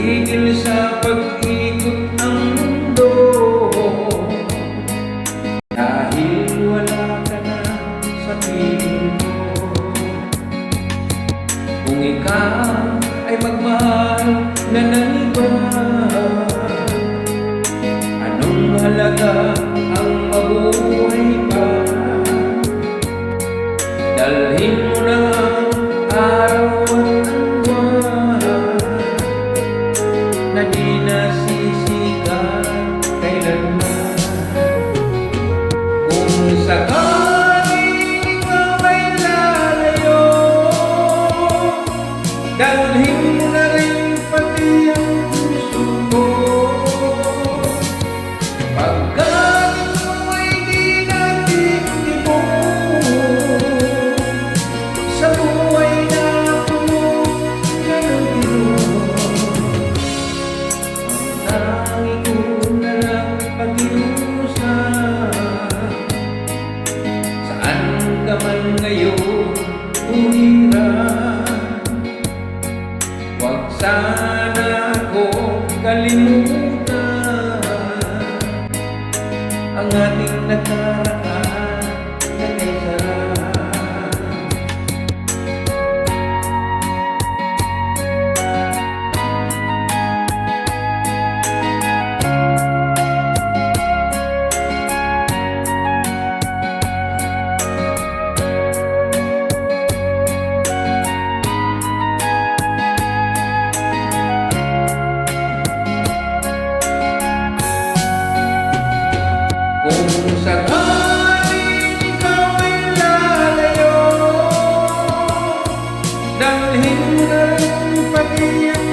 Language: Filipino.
tigil sa pag-ikot ang mundo, dahil wala ka na sa piling ko. Kung ikaw ay magmahal na ng iba, anong mahalaga ang mabuhay pa? Dalhin mo na ang araw at ang buwan na di nasisikat kailanman. Kung sakaling ikaw ay lalayo, dalhin mo na rin pati ang puso ko. Pagkat ito ay di natin tibok sa buhay na puno ng Diyos. Ang tangi ko na lang pag-iusap, saan ka man ngayon umiran, huwag sana akong kalimutan ang ating nakaraan na may sarap. Kung sakaling ikaw ay lalayo, dalhin mo na rin pati ang